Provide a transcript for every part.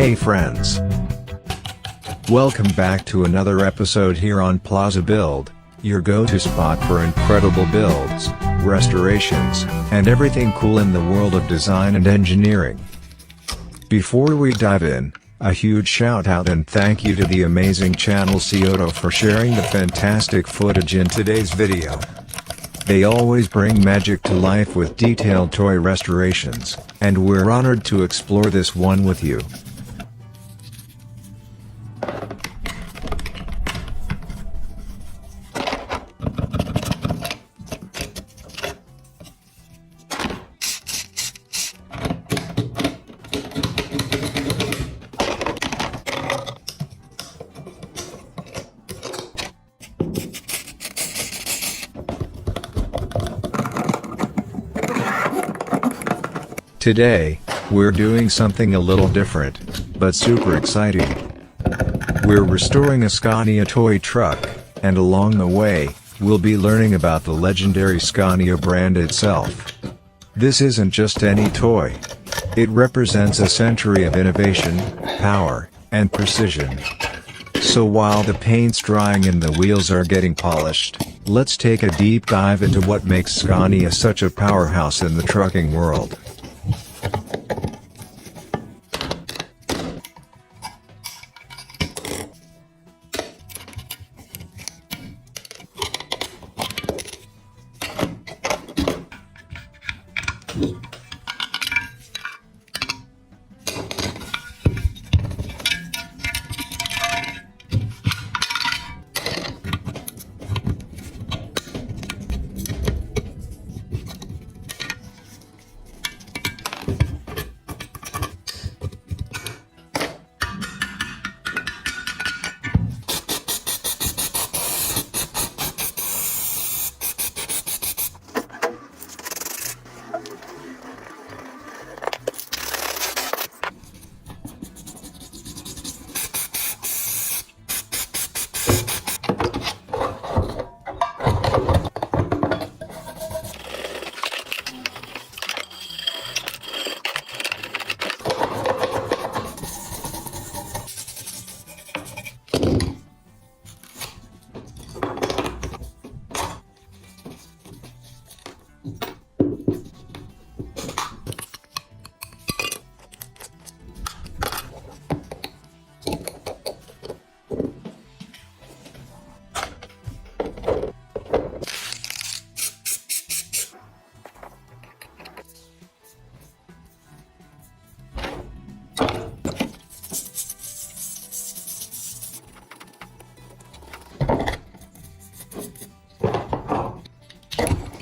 Hey friends! Welcome back to another episode here on Plaza Build, your go-to spot for incredible builds, restorations, and everything cool in the world of design and engineering. Before we dive in, a huge shout out and thank you to the amazing channel Cioto for sharing the fantastic footage in today's video. They always bring magic to life with detailed toy restorations, and we're honored to explore this one with you. Today, we're doing something a little different, but super exciting. We're restoring a Scania toy truck, and along the way, we'll be learning about the legendary Scania brand itself. This isn't just any toy. It represents a century of innovation, power, and precision. So while the paint's drying and the wheels are getting polished, let's take a deep dive into what makes Scania such a powerhouse in the trucking world.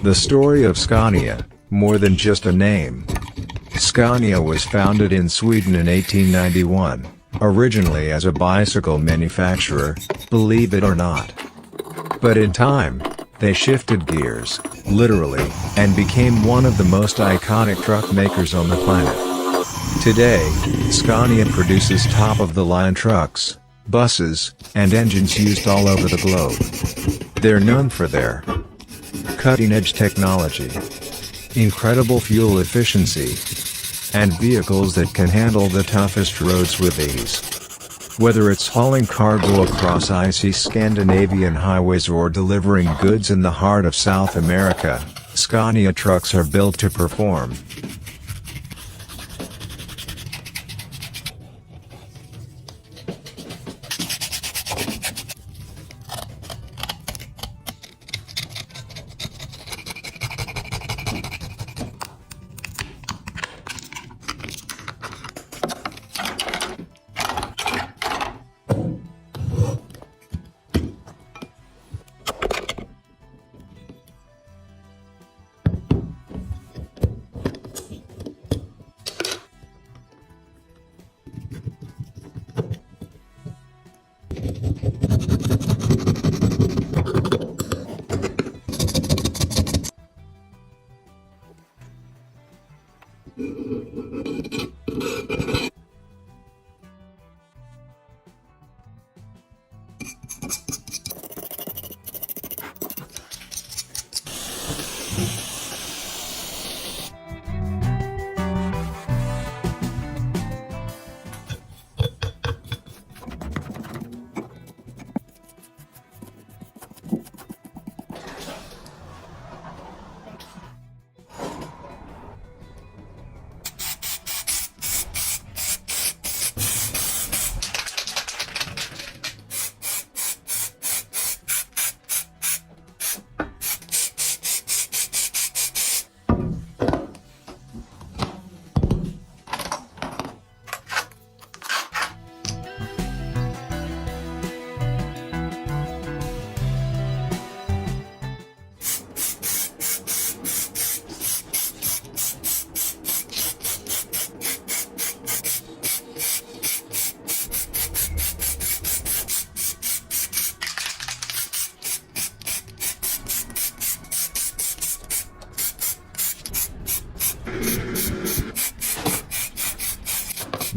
The story of Scania, more than just a name. Scania was founded in Sweden in 1891, originally as a bicycle manufacturer, believe it or not. But in time, they shifted gears, literally, and became one of the most iconic truck makers on the planet. Today, Scania produces top-of-the-line trucks, buses, and engines used all over the globe. They're known for their cutting-edge technology, incredible fuel efficiency, and vehicles that can handle the toughest roads with ease. Whether it's hauling cargo across icy Scandinavian highways or delivering goods in the heart of South America, Scania trucks are built to perform.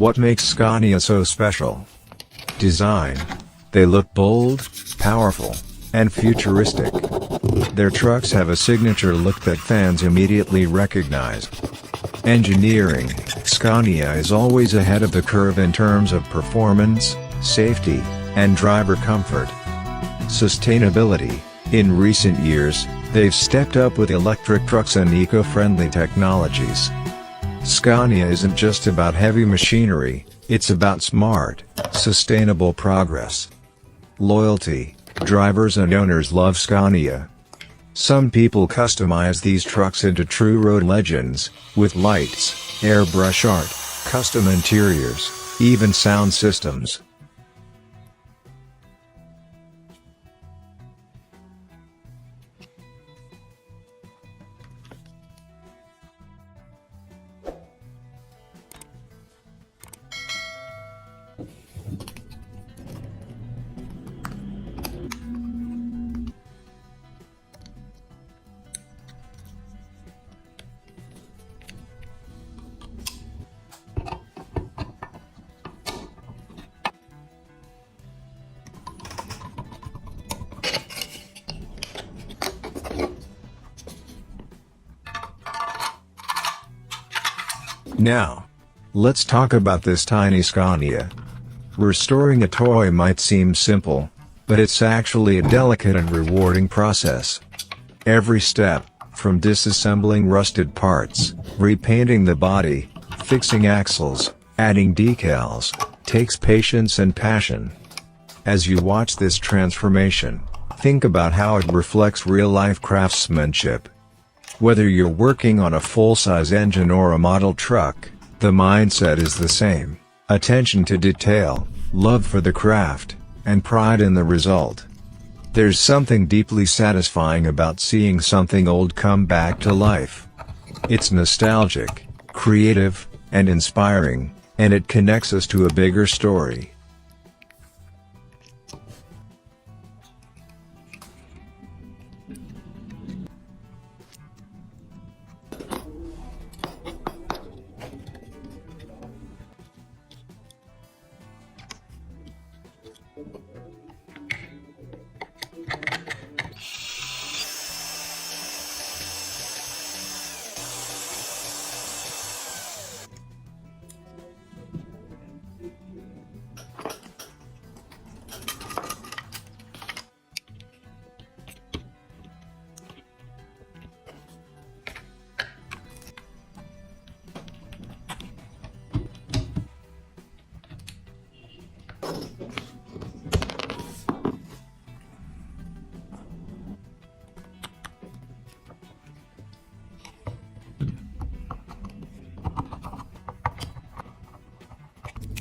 What makes Scania so special? Design. They look bold, powerful, and futuristic. Their trucks have a signature look that fans immediately recognize. Engineering. Scania is always ahead of the curve in terms of performance, safety, and driver comfort. Sustainability. In recent years, they've stepped up with electric trucks and eco-friendly technologies. Scania isn't just about heavy machinery, it's about smart, sustainable progress. Loyalty. Drivers and owners love Scania. Some people customize these trucks into true road legends, with lights, airbrush art, custom interiors, even sound systems. Now, let's talk about this tiny Scania. Restoring a toy might seem simple, but it's actually a delicate and rewarding process. Every step, from disassembling rusted parts, repainting the body, fixing axles, adding decals, takes patience and passion. As you watch this transformation, think about how it reflects real-life craftsmanship. Whether you're working on a full-size engine or a model truck, the mindset is the same: attention to detail, love for the craft, and pride in the result. There's something deeply satisfying about seeing something old come back to life. It's nostalgic, creative, and inspiring, and it connects us to a bigger story.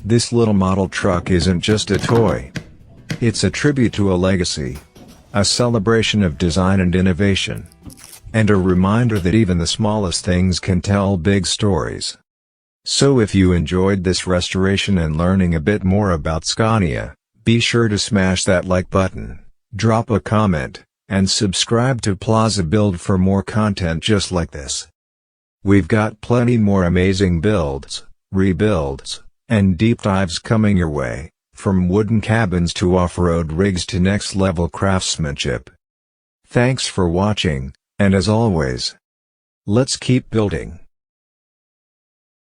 This little model truck isn't just a toy. It's a tribute to a legacy. A celebration of design and innovation. And a reminder that even the smallest things can tell big stories. So if you enjoyed this restoration and learning a bit more about Scania, be sure to smash that like button, drop a comment, and subscribe to Plaza Build for more content just like this. We've got plenty more amazing builds, rebuilds, and deep dives coming your way, from wooden cabins to off-road rigs to next-level craftsmanship. Thanks for watching, and as always, let's keep building.